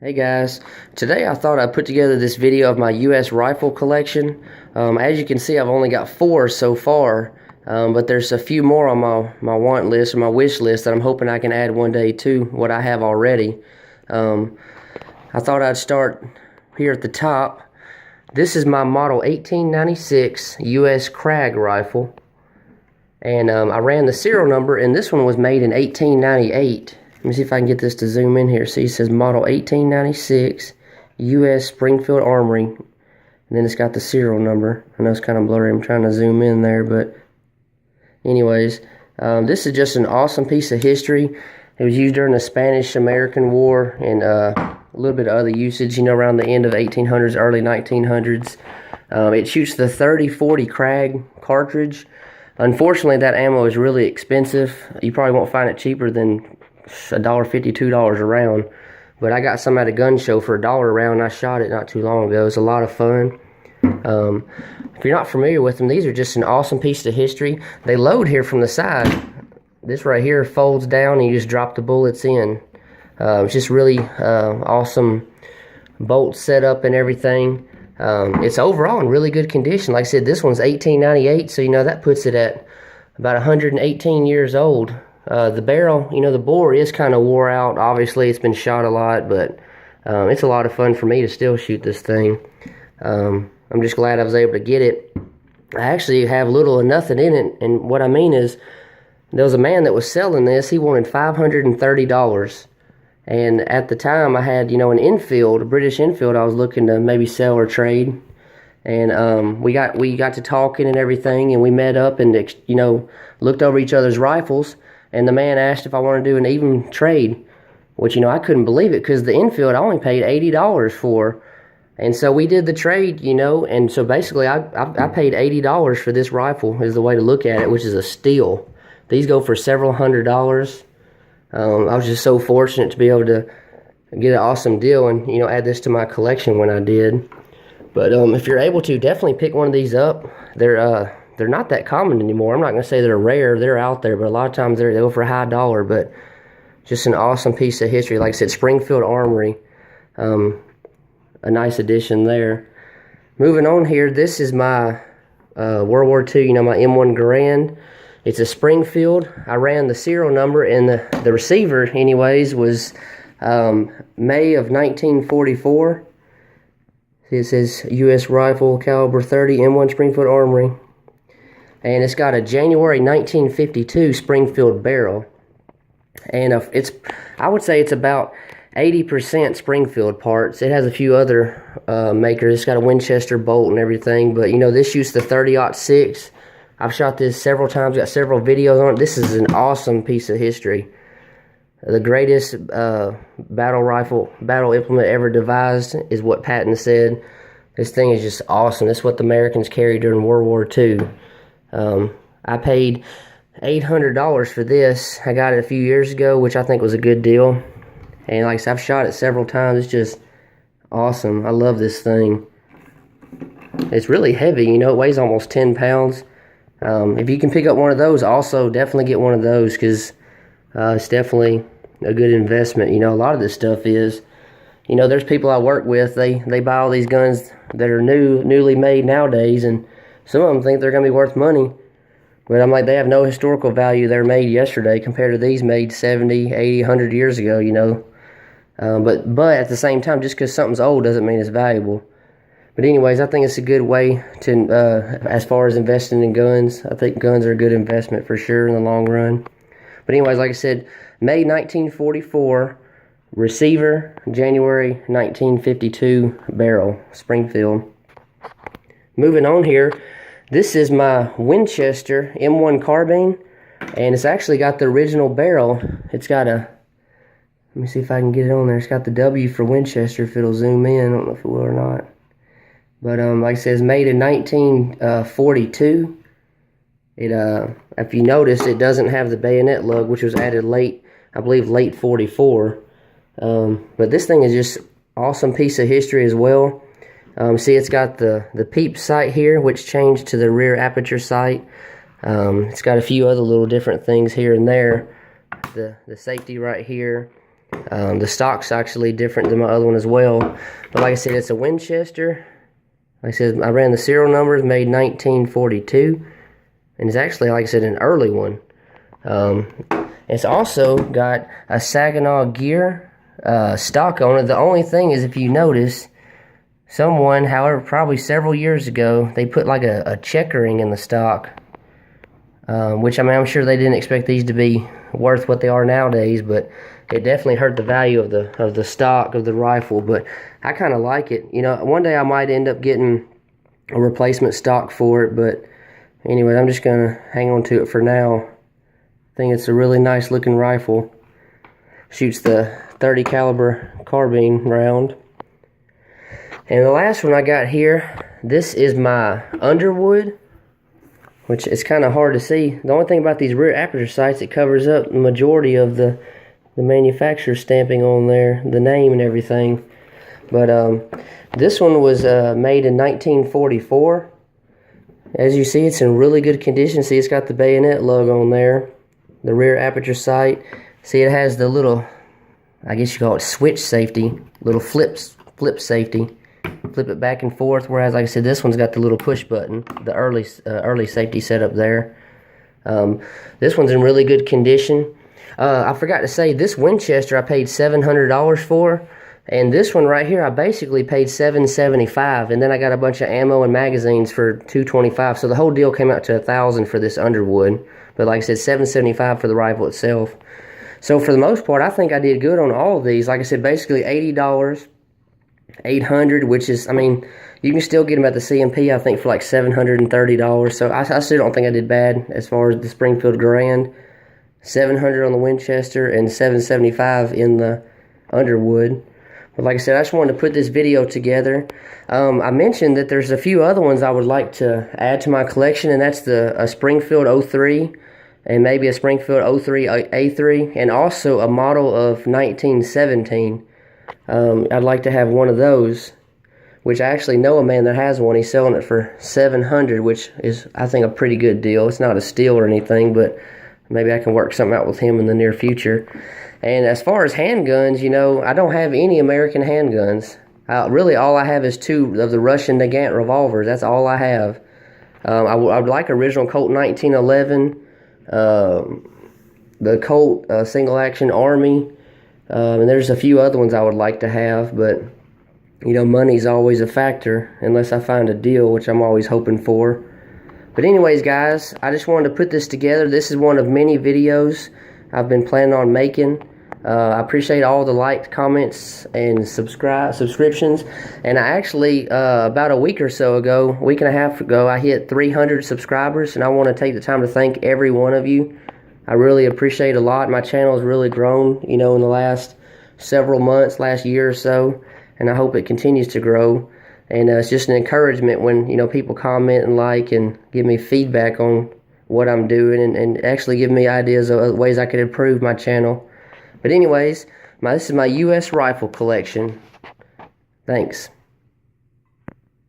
Hey guys, today I thought I'd put together this video of my US rifle collection. As you can see, I've only got 4 so far, but there's a few more on my want list or my wish list that I'm hoping I can add one day to what I have already. I thought I'd start here at the top. This is my model 1896 US Krag rifle, and I ran the serial number, and this one was made in 1898. Let me see if I can get this to zoom in here. See, it says model 1896 U.S. Springfield Armory, and then it's got the serial number. I know it's kind of blurry. I'm trying to zoom in there, but anyways, this is just an awesome piece of history. It was used during the Spanish-American War and a little bit of other usage, you know, around the end of the 1800s, early 1900s. It shoots the 30-40 Krag cartridge. Unfortunately, that ammo is really expensive. You probably won't find it cheaper than $1.50, $2 a round, but I got some at a gun show for $1 a round. I shot it not too long ago. It's a lot of fun. If you're not familiar with them, these are just an awesome piece of history. They load here from the side. This right here folds down and you just drop the bullets in. It's just really awesome bolt setup and everything. It's overall in really good condition. Like I said, this one's 1898, so you know that puts it at about 118 years old. The barrel, you know, the bore is kind of wore out. Obviously, it's been shot a lot, but it's a lot of fun for me to still shoot this thing. I'm just glad I was able to get it. I actually have little or nothing in it, and what I mean is, there was a man that was selling this. He wanted $530, and at the time, I had, you know, an Enfield, a British Enfield I was looking to maybe sell or trade. And we got to talking and everything, and we met up and, you know, looked over each other's rifles. And the man asked if I wanted to do an even trade, which, you know, I couldn't believe it because the Enfield I only paid $80 for. And so we did the trade, you know, and so basically I paid $80 for this rifle is the way to look at it, which is a steal. These go for several $100s. I was just so fortunate to be able to get an awesome deal and, you know, add this to my collection when I did. But if you're able to, definitely pick one of these up. They're not that common anymore. I'm not going to say they're rare. They're out there, but a lot of times they go for a high dollar. But just an awesome piece of history. Like I said, Springfield Armory. A nice addition there. Moving on here, this is my World War II, you know, my M1 Garand. It's a Springfield. I ran the serial number, and the receiver, anyways, was May of 1944. See, it says U.S. Rifle Caliber 30 M1 Springfield Armory. And it's got a January 1952 Springfield barrel. And I would say it's about 80% Springfield parts. It has a few other makers. It's got a Winchester bolt and everything. But, you know, this shoots the 30-06. I've shot this several times, got several videos on it. This is an awesome piece of history. The greatest battle implement ever devised is what Patton said. This thing is just awesome. That's what the Americans carried during World War II. I paid $800 for this. I got it a few years ago, which I think was a good deal. And like I said, I've shot it several times. It's just awesome. I love this thing. It's really heavy, you know. It weighs almost 10 pounds. If you can pick up one of those, also definitely get one of those, because it's definitely a good investment. You know, a lot of this stuff is, you know, there's people I work with, they buy all these guns that are newly made nowadays, and some of them think they're going to be worth money. But I'm like, they have no historical value. They're made yesterday compared to these made 70, 80, 100 years ago, you know. But at the same time, just because something's old doesn't mean it's valuable. But anyways, I think it's a good way to, as far as investing in guns, I think guns are a good investment for sure in the long run. But anyways, like I said, May 1944, receiver, January 1952 barrel, Springfield. Moving on here, this is my Winchester M1 carbine, and it's actually got the original barrel. It's got a, let me see if I can get it on there. It's got the W for Winchester, if it'll zoom in. I don't know if it will or not. But like I said, it's made in 1942. If you notice, it doesn't have the bayonet lug, which was added late, I believe late 44. But this thing is just awesome piece of history as well. See, it's got the peep sight here, which changed to the rear aperture sight. It's got a few other little different things here and there. The safety right here. The stock's actually different than my other one as well. But like I said, it's a Winchester. Like I said, I ran the serial numbers, made 1942. And it's actually, like I said, an early one. It's also got a Saginaw gear stock on it. The only thing is, if you notice, someone, however, probably several years ago, they put like a checkering in the stock. Which, I mean, I'm sure they didn't expect these to be worth what they are nowadays, but it definitely hurt the value of the stock of the rifle. But I kind of like it. You know, one day I might end up getting a replacement stock for it, but anyway, I'm just gonna hang on to it for now. I think it's a really nice looking rifle. Shoots the 30 caliber carbine round. And the last one I got here, this is my Underwood, which is kind of hard to see. The only thing about these rear aperture sights, it covers up the majority of the manufacturer's stamping on there, the name and everything. But this one was made in 1944. As you see, it's in really good condition. See, it's got the bayonet lug on there, the rear aperture sight. See, it has the little, I guess you call it switch safety, little flip safety. Flip it back and forth, whereas, like I said, this one's got the little push button, the early safety setup there. This one's in really good condition. I forgot to say, this Winchester I paid $700 for, and this one right here I basically paid $775, and then I got a bunch of ammo and magazines for $225. So the whole deal came out to $1,000 for this Underwood. But like I said, $775 for the rifle itself. So for the most part, I think I did good on all of these. Like I said, basically $80. $800, which is, I mean, you can still get them at the CMP, I think, for like $730. So I still don't think I did bad as far as the Springfield Garand. $700 on the Winchester and $775 in the Underwood. But like I said, I just wanted to put this video together. I mentioned that there's a few other ones I would like to add to my collection, and that's a Springfield 03 and maybe a Springfield 03 A3, and also a model of 1917. I'd like to have one of those, which I actually know a man that has one. He's selling it for $700, which is, I think, a pretty good deal. It's not a steal or anything, but maybe I can work something out with him in the near future. And as far as handguns, you know, I don't have any American handguns. Really, all I have is 2 of the Russian Nagant revolvers. That's all I have. I would like original Colt 1911, the Colt single action Army. And there's a few other ones I would like to have, but, you know, money's always a factor unless I find a deal, which I'm always hoping for. But anyways, guys, I just wanted to put this together. This is one of many videos I've been planning on making. I appreciate all the likes, comments, and subscriptions. And I actually, about a week or so ago, week and a half ago, I hit 300 subscribers, and I want to take the time to thank every one of you. I really appreciate a lot. My channel has really grown, you know, in the last several months, last year or so, and I hope it continues to grow. And it's just an encouragement when, you know, people comment and like and give me feedback on what I'm doing, and actually give me ideas of ways I could improve my channel. But anyways, this is my U.S. rifle collection. Thanks.